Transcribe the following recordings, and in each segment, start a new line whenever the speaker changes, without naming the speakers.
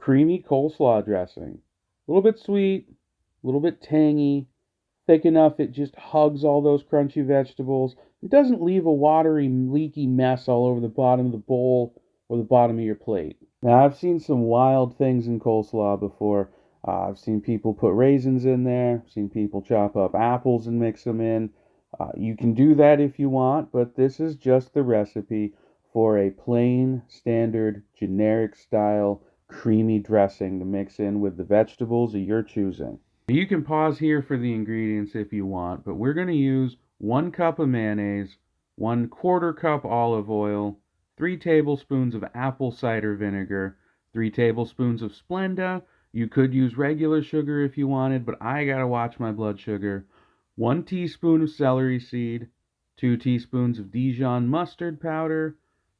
creamy coleslaw dressing. A little bit sweet, a little bit tangy, thick enough it just hugs all those crunchy vegetables. It doesn't leave a watery, leaky mess all over the bottom of the bowl or the bottom of your plate. Now, I've seen some wild things in coleslaw before. I've seen people put raisins in there. I've seen people chop up apples and mix them in. You can do that if you want, but this is just the recipe for a plain, standard, generic style, creamy dressing to mix in with the vegetables of your choosing. You can pause here for the ingredients if you want, but we're going to use 1 cup of mayonnaise, 1/4 cup olive oil, 3 tablespoons of apple cider vinegar, 3 tablespoons of Splenda. You could use regular sugar if you wanted, but I gotta watch my blood sugar. 1 teaspoon of celery seed, 2 teaspoons of Dijon mustard powder,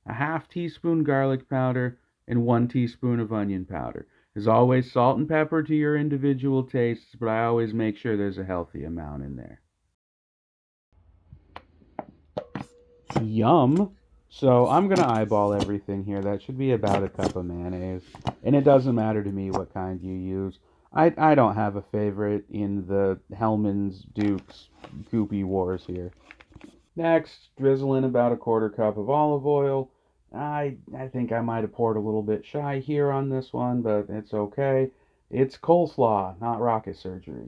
a half teaspoon garlic powder, and 1 teaspoon of onion powder. As always, salt and pepper to your individual tastes, but I always make sure there's a healthy amount in there. Yum! So I'm going to eyeball everything here. That should be about a cup of mayonnaise. And it doesn't matter to me what kind you use. I don't have a favorite in the Hellmann's Dukes Goopy Wars here. Next, drizzle in about a 1/4 cup of olive oil. I think I might have poured a little bit shy here on this one, but it's okay. It's coleslaw, not rocket surgery.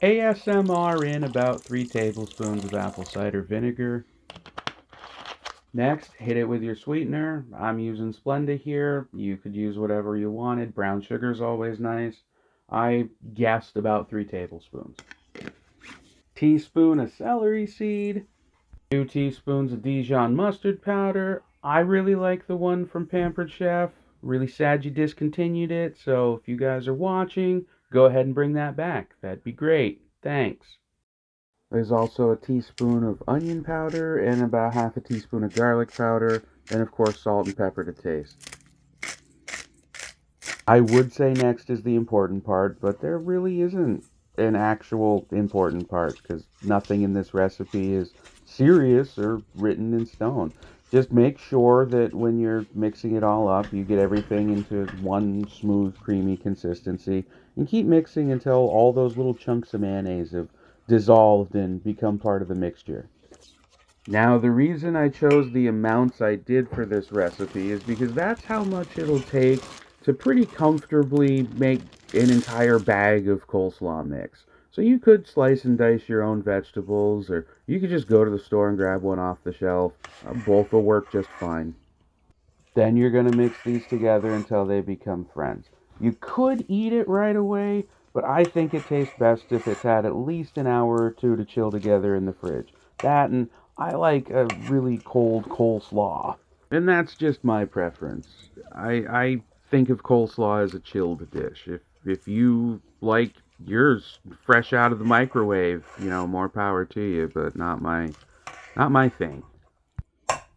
ASMR in about 3 tablespoons of apple cider vinegar. Next, hit it with your sweetener. I'm using Splenda here. You could use whatever you wanted. Brown sugar is always nice. I guessed about 3 tablespoons. Teaspoon of celery seed. 2 teaspoons of Dijon mustard powder. I really like the one from Pampered Chef. Really sad you discontinued it, so if you guys are watching, go ahead and bring that back. That'd be great. Thanks. There's also a teaspoon of onion powder and about half a teaspoon of garlic powder, and of course salt and pepper to taste. I would say next is the important part, but there really isn't an actual important part because nothing in this recipe is serious or written in stone. Just make sure that when you're mixing it all up, you get everything into one smooth, creamy consistency, and keep mixing until all those little chunks of mayonnaise have dissolved and become part of the mixture. Now, the reason I chose the amounts I did for this recipe is because that's how much it'll take to pretty comfortably make an entire bag of coleslaw mix. So you could slice and dice your own vegetables, or you could just go to the store and grab one off the shelf. Both will work just fine. Then you're going to mix these together until they become friends. You could eat it right away, but I think it tastes best if it's had at least an hour or two to chill together in the fridge. That, and I like a really cold coleslaw. And that's just my preference. I think of coleslaw as a chilled dish. If you like yours fresh out of the microwave, more power to you, but not my thing.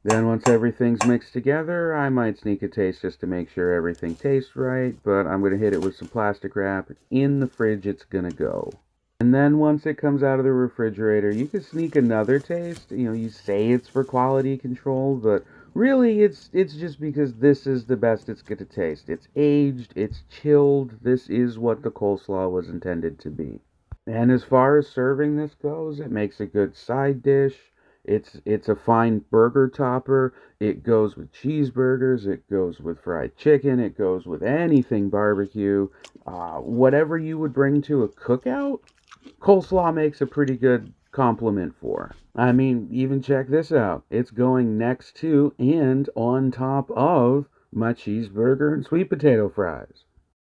Then once everything's mixed together, I might sneak a taste just to make sure everything tastes right, but I'm going to hit it with some plastic wrap. In the fridge it's going to go. And then once it comes out of the refrigerator, you can sneak another taste. You say it's for quality control, but really it's just because this is the best it's going to taste. It's aged, it's chilled. This is what the coleslaw was intended to be. And as far as serving this goes, it makes a good side dish. It's a fine burger topper. It goes with cheeseburgers. It goes with fried chicken. It goes with anything barbecue. Whatever you would bring to a cookout, coleslaw makes a pretty good complement for. I mean, even check this out. It's going next to and on top of my cheeseburger and sweet potato fries.